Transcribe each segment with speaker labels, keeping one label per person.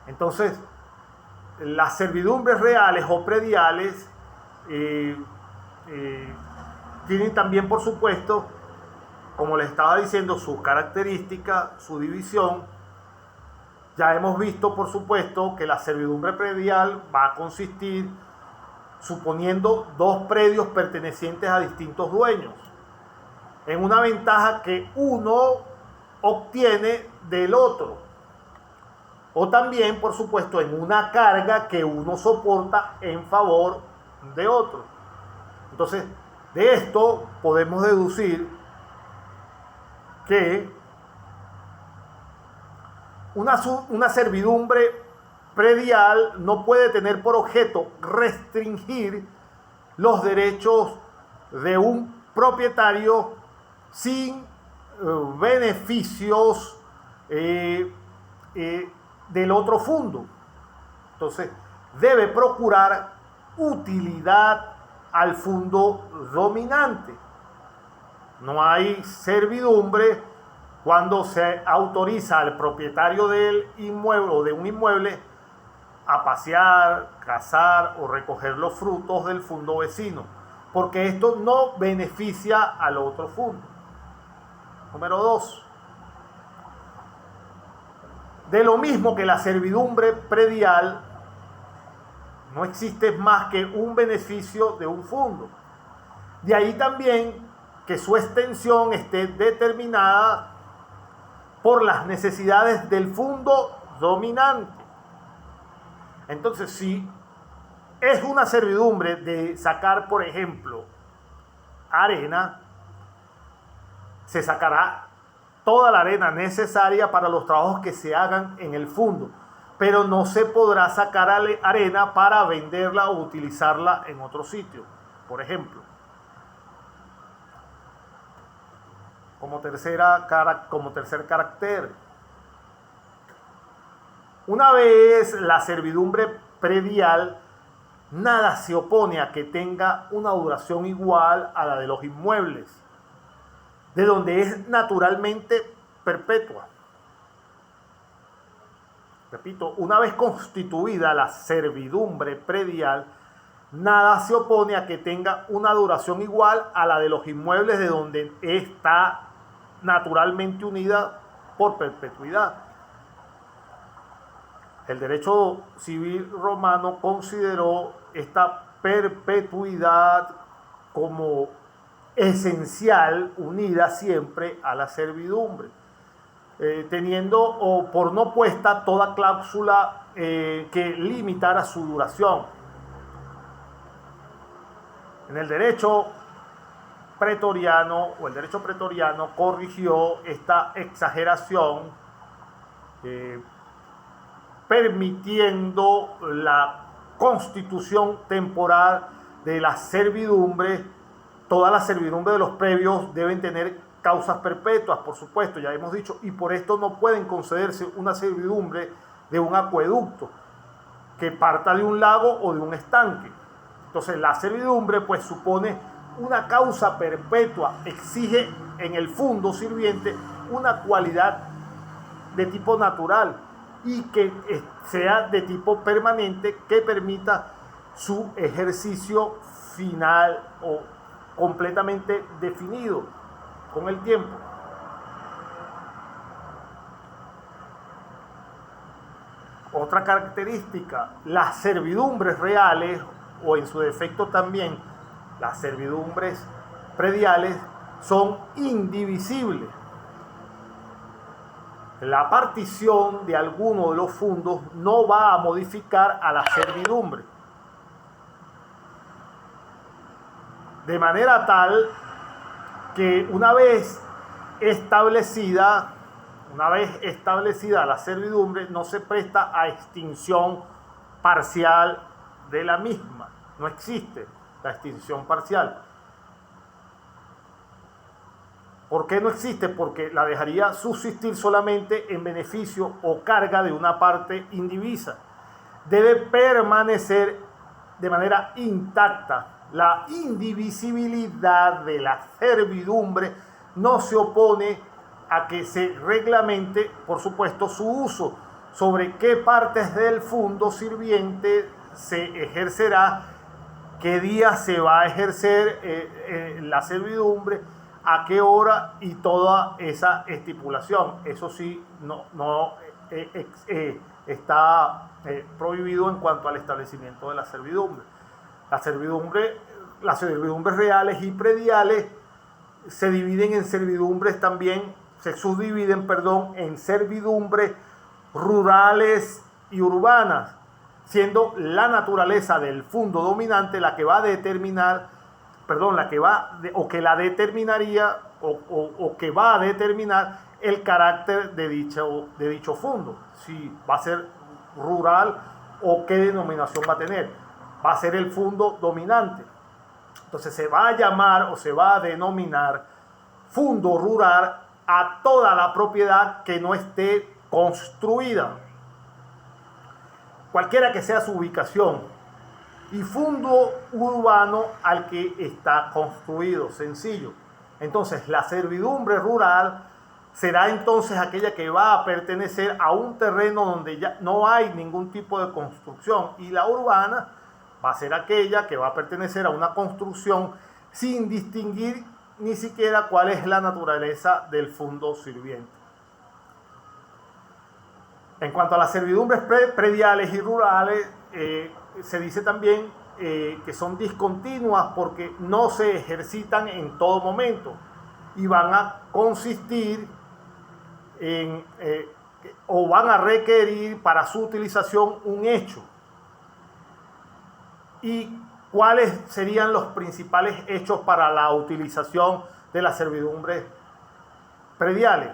Speaker 1: Entonces, las servidumbres reales o prediales tienen también, por supuesto, como les estaba diciendo, sus características, su división. Ya hemos visto, por supuesto, que la servidumbre predial va a consistir, suponiendo dos predios pertenecientes a distintos dueños, en una ventaja que uno obtiene del otro, o también, por supuesto, en una carga que uno soporta en favor de otro. Entonces, de esto podemos deducir que una servidumbre predial no puede tener por objeto restringir los derechos de un propietario sin beneficios del otro fundo. Entonces, debe procurar utilidad al fundo dominante. No hay servidumbre cuando se autoriza al propietario del inmueble o de un inmueble a pasear, cazar o recoger los frutos del fundo vecino, porque esto no beneficia al otro fundo. Número 2. De lo mismo que la servidumbre predial, no existe más que un beneficio de un fundo. De ahí también que su extensión esté determinada por las necesidades del fundo dominante. Entonces, si es una servidumbre de sacar, por ejemplo, arena, se sacará toda la arena necesaria para los trabajos que se hagan en el fundo, pero no se podrá sacar arena para venderla o utilizarla en otro sitio, por ejemplo. Como tercer carácter, una vez la servidumbre predial, nada se opone a que tenga una duración igual a la de los inmuebles, de donde es naturalmente perpetua. Repito, una vez constituida la servidumbre predial, nada se opone a que tenga una duración igual a la de los inmuebles de donde está naturalmente unida por perpetuidad. El derecho civil romano consideró esta perpetuidad como esencial, unida siempre a la servidumbre, teniendo o por no puesta toda cláusula que limitara su duración. En el derecho pretoriano o el derecho pretoriano corrigió esta exageración, permitiendo la constitución temporal de la servidumbre. Todas las servidumbres de los previos deben tener causas perpetuas, por supuesto, ya hemos dicho, y por esto no pueden concederse una servidumbre de un acueducto que parta de un lago o de un estanque. Entonces, la servidumbre pues supone una causa perpetua, exige en el fundo sirviente una cualidad de tipo natural y que sea de tipo permanente, que permita su ejercicio final o completamente definido con el tiempo. Otra característica, las servidumbres reales, o en su defecto también las servidumbres prediales, son indivisibles. La partición de alguno de los fundos no va a modificar a la servidumbre, de manera tal que una vez establecida la servidumbre, no se presta a extinción parcial de la misma. No existe la extinción parcial. ¿Por qué no existe? Porque la dejaría subsistir solamente en beneficio o carga de una parte indivisa. Debe permanecer de manera intacta. La indivisibilidad de la servidumbre no se opone a que se reglamente, por supuesto, su uso, sobre qué partes del fondo sirviente se ejercerá, qué día se va a ejercer la servidumbre, a qué hora y toda esa estipulación. Eso sí, no está prohibido en cuanto al establecimiento de la servidumbre. Las servidumbres reales y prediales se dividen en servidumbres también, se subdividen, perdón, en servidumbres rurales y urbanas, siendo la naturaleza del fondo dominante la que va a determinar, que la determinaría o que va a determinar el carácter de dicho fondo, si va a ser rural o qué denominación va a tener. Va a ser el fondo dominante. Entonces se va a llamar o se va a denominar fondo rural a toda la propiedad que no esté construida, cualquiera que sea su ubicación, y fondo urbano al que está construido, sencillo. Entonces la servidumbre rural será entonces aquella que va a pertenecer a un terreno donde ya no hay ningún tipo de construcción, y la urbana va a ser aquella que va a pertenecer a una construcción sin distinguir ni siquiera cuál es la naturaleza del fondo sirviente. En cuanto a las servidumbres prediales y rurales, se dice también que son discontinuas porque no se ejercitan en todo momento y van a consistir en, o van a requerir para su utilización un hecho. ¿Y cuáles serían los principales hechos para la utilización de las servidumbres prediales?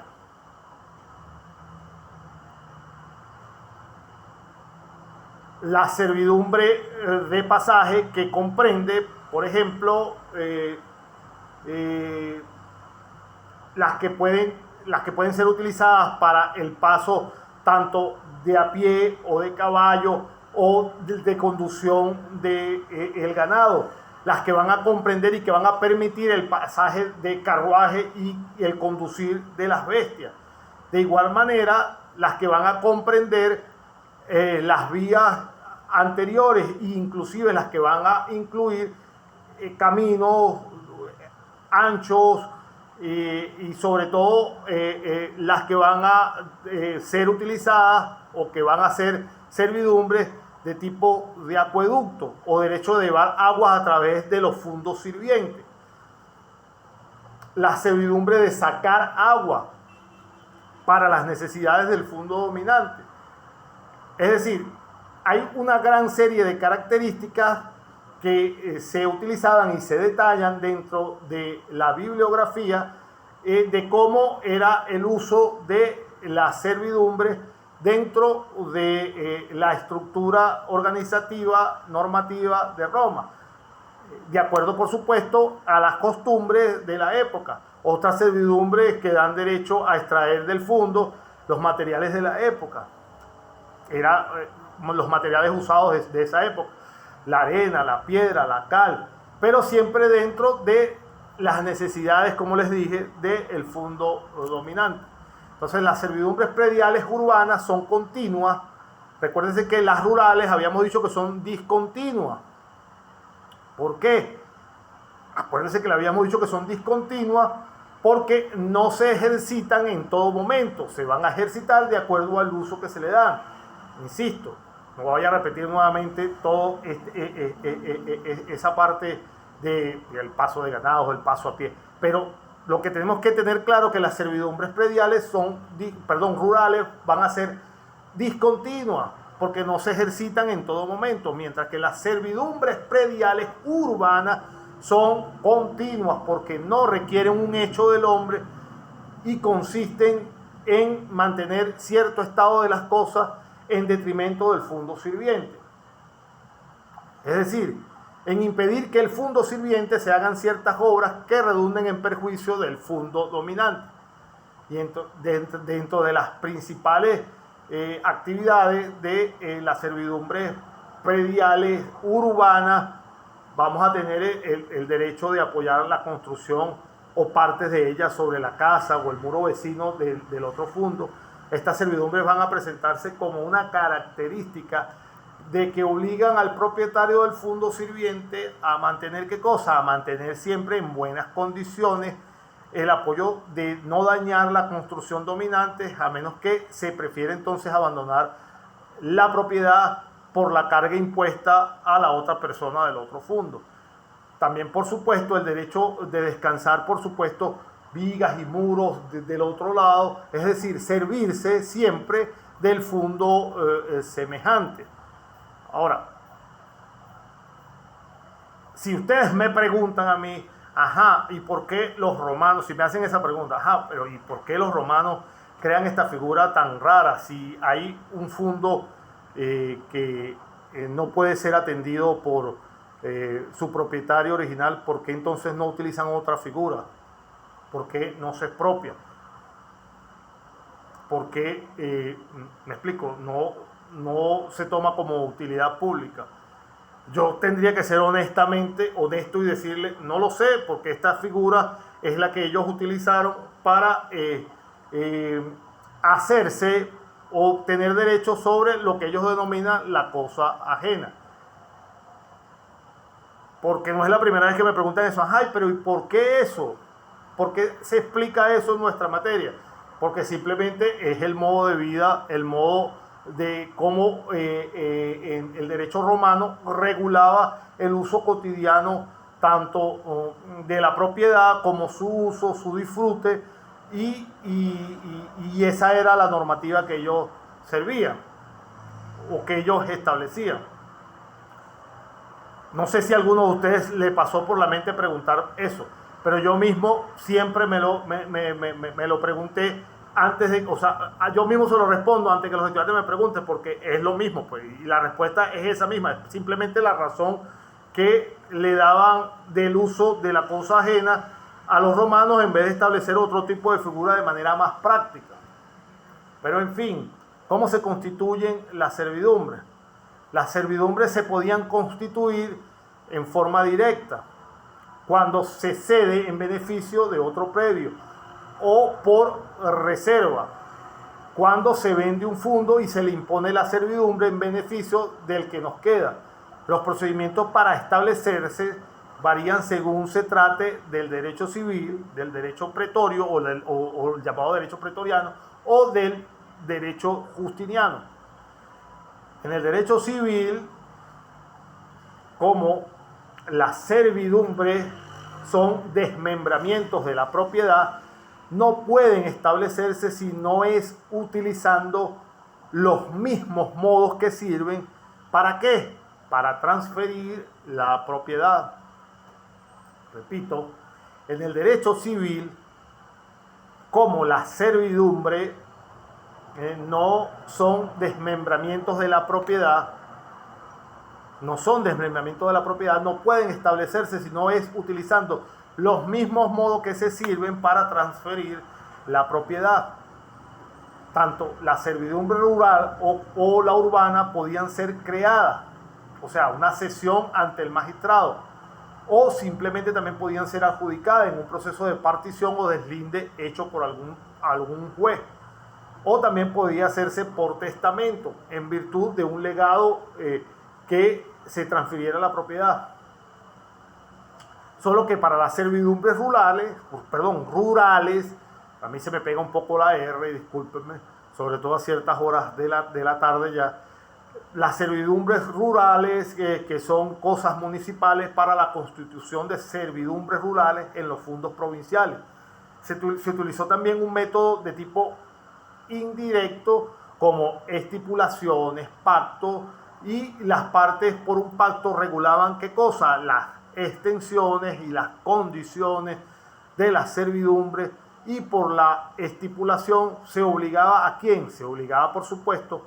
Speaker 1: La servidumbre de pasaje, que comprende, por ejemplo, las que pueden ser utilizadas para el paso tanto de a pie o de caballo o de conducción del ganado, las que van a comprender y que van a permitir el pasaje de carruaje y el conducir de las bestias. De igual manera, las que van a comprender las vías anteriores e inclusive las que van a incluir caminos anchos y sobre todo las que van a ser utilizadas o que van a ser servidumbres de tipo de acueducto o derecho de llevar aguas a través de los fondos sirvientes. La servidumbre de sacar agua para las necesidades del fondo dominante. Es decir, hay una gran serie de características que se utilizaban y se detallan dentro de la bibliografía de cómo era el uso de la servidumbre dentro de la estructura organizativa normativa de Roma, de acuerdo, por supuesto, a las costumbres de la época. Otras servidumbres que dan derecho a extraer del fondo los materiales de la época. Eran los materiales usados de esa época, la arena, la piedra, la cal, pero siempre dentro de las necesidades, como les dije, del fondo dominante. Entonces las servidumbres prediales urbanas son continuas. Recuérdense que las rurales habíamos dicho que son discontinuas. ¿Por qué? Acuérdense que le habíamos dicho que son discontinuas porque no se ejercitan en todo momento, se van a ejercitar de acuerdo al uso que se le dan. Insisto, no voy a repetir nuevamente todo esa parte del paso de ganados, el paso a pie, pero lo que tenemos que tener claro es que las servidumbres prediales rurales van a ser discontinuas porque no se ejercitan en todo momento, mientras que las servidumbres prediales urbanas son continuas porque no requieren un hecho del hombre y consisten en mantener cierto estado de las cosas en detrimento del fondo sirviente. Es decir, en impedir que el fondo sirviente se hagan ciertas obras que redunden en perjuicio del fondo dominante. Y dentro de las principales actividades de las servidumbres prediales urbanas, vamos a tener el derecho de apoyar la construcción o partes de ella sobre la casa o el muro vecino del otro fondo. estas servidumbres van a presentarse como una característica de que obligan al propietario del fondo sirviente a mantener, ¿qué cosa? A mantener siempre en buenas condiciones el apoyo de no dañar la construcción dominante, a menos que se prefiere entonces abandonar la propiedad por la carga impuesta a la otra persona del otro fondo. También, por supuesto, el derecho de descansar, por supuesto, vigas y muros del otro lado, es decir, servirse siempre del fondo semejante. Ahora, si ustedes me preguntan a mí, ajá, ¿y por qué los romanos, si me hacen esa pregunta, ajá, pero ¿y por qué los romanos crean esta figura tan rara si hay un fondo que no puede ser atendido por su propietario original? ¿Por qué entonces no utilizan otra figura? ¿Por qué no se expropian? ¿Por qué, me explico, no se toma como utilidad pública? Yo tendría que ser honesto y decirle, no lo sé, porque esta figura es la que ellos utilizaron para hacerse o tener derecho sobre lo que ellos denominan la cosa ajena. Porque no es la primera vez que me preguntan eso. Ay, pero ¿y por qué eso? ¿Por qué se explica eso en nuestra materia? Porque simplemente es el modo de vida, el modo de cómo en el derecho romano regulaba el uso cotidiano tanto de la propiedad como su uso, su disfrute, y esa era la normativa que ellos servían o que ellos establecían. No sé si a alguno de ustedes le pasó por la mente preguntar eso, pero yo mismo siempre me lo pregunté antes de, o sea, yo mismo se lo respondo antes que los estudiantes me pregunten, porque es lo mismo, pues, y la respuesta es esa misma, es simplemente la razón que le daban del uso de la cosa ajena a los romanos en vez de establecer otro tipo de figura de manera más práctica. Pero en fin, ¿cómo se constituyen las servidumbres? Las servidumbres se podían constituir en forma directa, cuando se cede en beneficio de otro predio, o por reserva, cuando se vende un fondo y se le impone la servidumbre en beneficio del que nos queda. Los procedimientos para establecerse varían según se trate del derecho civil, del derecho pretorio o el llamado derecho pretoriano, o del derecho justiniano. En el derecho civil, como las servidumbres son desmembramientos de la propiedad, no pueden establecerse si no es utilizando los mismos modos que sirven. ¿Para qué? Para transferir la propiedad. Repito, en el derecho civil, como la servidumbre no son desmembramientos de la propiedad, no pueden establecerse si no es utilizando los mismos modos que se sirven para transferir la propiedad. Tanto la servidumbre rural o la urbana podían ser creadas, o sea, una cesión ante el magistrado, o simplemente también podían ser adjudicadas en un proceso de partición o deslinde hecho por algún juez, o también podía hacerse por testamento en virtud de un legado que se transfiriera la propiedad. Solo que para las servidumbres rurales, a mí se me pega un poco la R, discúlpenme, sobre todo a ciertas horas de la tarde ya, las servidumbres rurales, que son cosas municipales, para la constitución de servidumbres rurales en los fondos provinciales. Se utilizó también un método de tipo indirecto, como estipulaciones, pactos, y las partes por un pacto regulaban ¿qué cosa? Las extensiones y las condiciones de la servidumbre, y por la estipulación se obligaba ¿a quién? Se obligaba, por supuesto,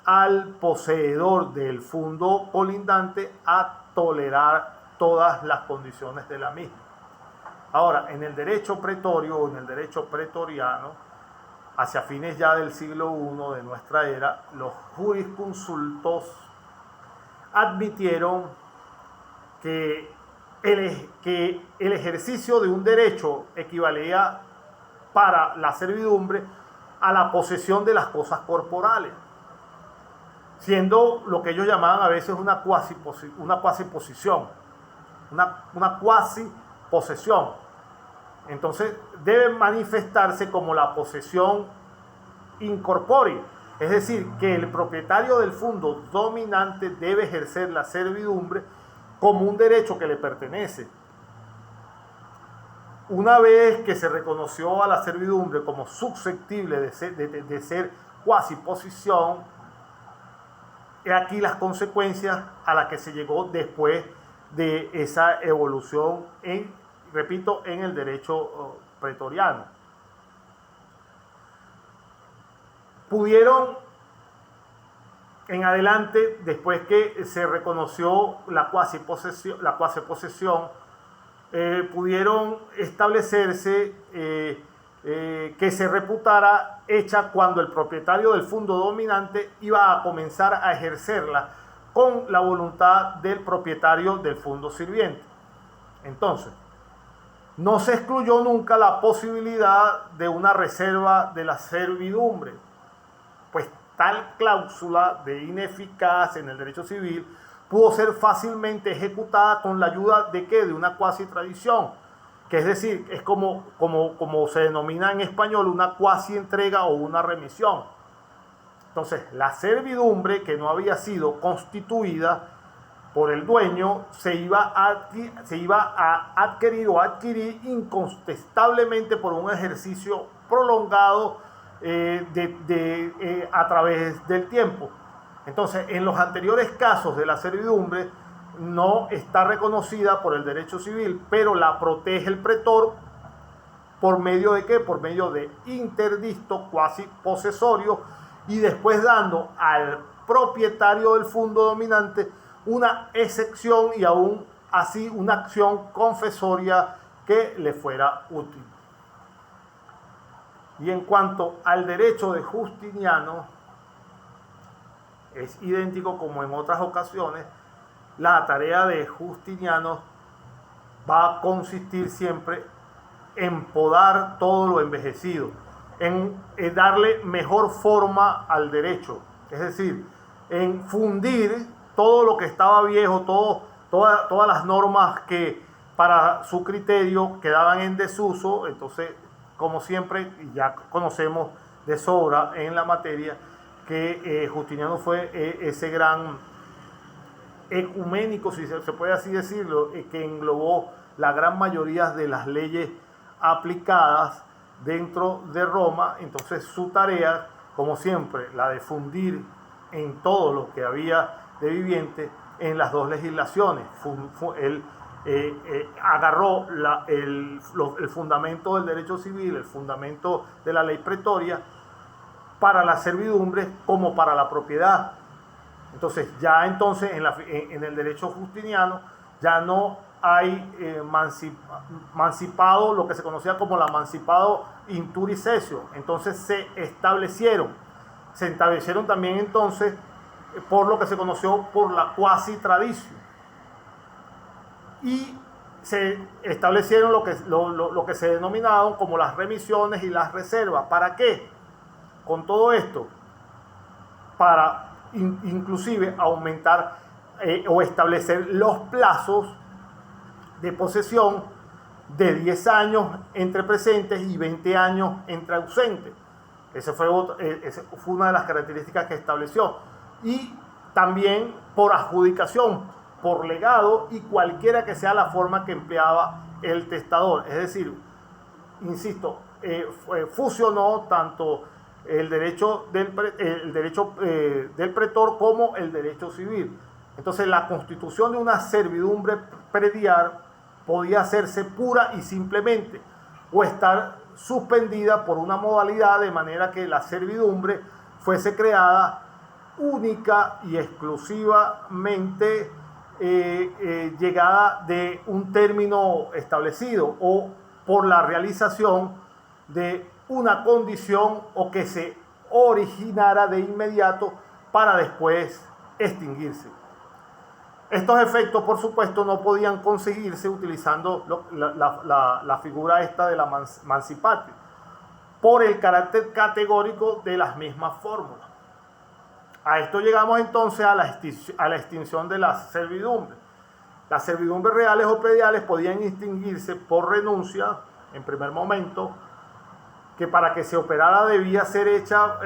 Speaker 1: al poseedor del fondo colindante a tolerar todas las condiciones de la misma. Ahora, en el derecho pretorio o en el derecho pretoriano, hacia fines ya del siglo I de nuestra era, los jurisconsultos admitieron que el ejercicio de un derecho equivalía para la servidumbre a la posesión de las cosas corporales, siendo lo que ellos llamaban a veces una cuasi posesión. Entonces debe manifestarse como la posesión incorpórea, es decir, que el propietario del fondo dominante debe ejercer la servidumbre como un derecho que le pertenece. Una vez que se reconoció a la servidumbre como susceptible de ser cuasi posesión, he aquí las consecuencias a las que se llegó después de esa evolución en el derecho pretoriano. Pudieron en adelante, después que se reconoció la cuasi posesión, pudieron establecerse que se reputara hecha cuando el propietario del fondo dominante iba a comenzar a ejercerla con la voluntad del propietario del fondo sirviente. Entonces, no se excluyó nunca la posibilidad de una reserva de la servidumbre, pues tal cláusula de ineficacia en el derecho civil pudo ser fácilmente ejecutada con la ayuda de ¿qué? De una cuasi tradición, que es decir, es como se denomina en español una cuasi entrega o una remisión. Entonces, la servidumbre que no había sido constituida por el dueño se iba a adquirir incontestablemente por un ejercicio prolongado a través del tiempo. Entonces, en los anteriores casos de la servidumbre no está reconocida por el derecho civil, pero la protege el pretor por medio de ¿qué? Por medio de interdicto cuasi posesorio y después dando al propietario del fondo dominante una excepción y aún así una acción confesoria que le fuera útil. Y en cuanto al derecho de Justiniano, es idéntico como en otras ocasiones. La tarea de Justiniano va a consistir siempre en podar todo lo envejecido, en darle mejor forma al derecho, es decir, en fundir todo lo que estaba viejo, todas las normas que para su criterio quedaban en desuso. Entonces, como siempre, ya conocemos de sobra en la materia, que Justiniano fue ese gran ecuménico, si se puede así decirlo, que englobó la gran mayoría de las leyes aplicadas dentro de Roma. Entonces su tarea, como siempre, la de fundir en todo lo que había de viviente en las dos legislaciones. Él agarró el fundamento del derecho civil, el fundamento de la ley pretoria, para la servidumbre como para la propiedad. Entonces ya en el derecho justiniano ya no hay mancipado, lo que se conocía como el mancipado inturi cesio. Entonces se establecieron también entonces por lo que se conoció por la quasi tradición, y se establecieron lo que se denominaron como las remisiones y las reservas. ¿Para qué? Con todo esto, para inclusive aumentar o establecer los plazos de posesión de 10 años entre presentes y 20 años entre ausentes. Esa fue una de las características que estableció. Y también por adjudicación, por legado y cualquiera que sea la forma que empleaba el testador. Es decir, insisto, fusionó tanto el derecho del pretor como el derecho civil. Entonces la constitución de una servidumbre predial podía hacerse pura y simplemente o estar suspendida por una modalidad, de manera que la servidumbre fuese creada única y exclusivamente llegada de un término establecido o por la realización de una condición o que se originara de inmediato para después extinguirse. Estos efectos, por supuesto, no podían conseguirse utilizando la figura esta de la mancipatio, por el carácter categórico de las mismas fórmulas. A esto llegamos entonces a la extinción de las servidumbres. Las servidumbres reales o prediales podían extinguirse por renuncia, en primer momento, que para que se operara debía ser hecha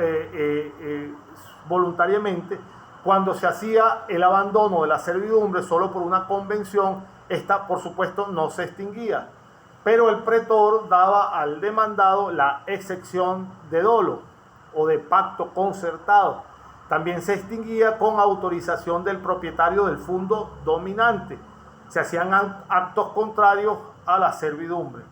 Speaker 1: voluntariamente. Cuando se hacía el abandono de la servidumbre solo por una convención, esta por supuesto no se extinguía, pero el pretor daba al demandado la excepción de dolo o de pacto concertado. También se extinguía con autorización del propietario del fundo dominante. Se hacían actos contrarios a la servidumbre.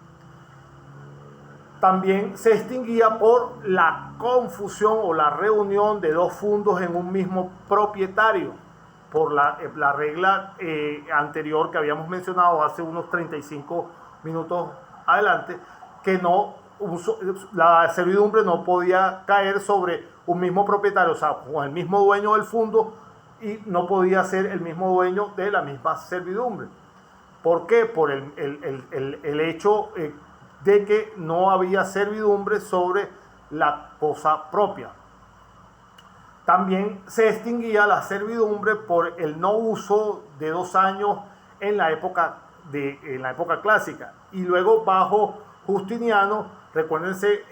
Speaker 1: También se extinguía por la confusión o la reunión de dos fundos en un mismo propietario, por la regla anterior que habíamos mencionado hace unos 35 minutos adelante, que la servidumbre no podía caer sobre un mismo propietario, o sea, con el mismo dueño del fondo, y no podía ser el mismo dueño de la misma servidumbre. ¿Por qué? Por el hecho de que no había servidumbre sobre la cosa propia. También se extinguía la servidumbre por el no uso de 2 años en la época clásica. Y luego bajo Justiniano, recuérdense,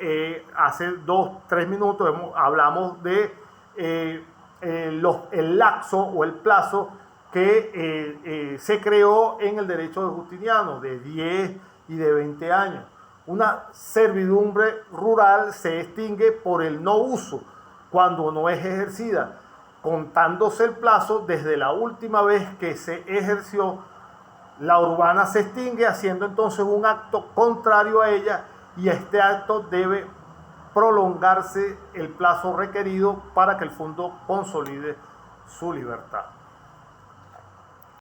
Speaker 1: hace 2-3 minutos hablamos de el lapso o el plazo que se creó en el derecho de Justiniano, de 10 y de 20 años. Una servidumbre rural se extingue por el no uso cuando no es ejercida, contándose el plazo desde la última vez que se ejerció. La urbana se extingue haciendo entonces un acto contrario a ella, y este acto debe prolongarse el plazo requerido para que el fondo consolide su libertad.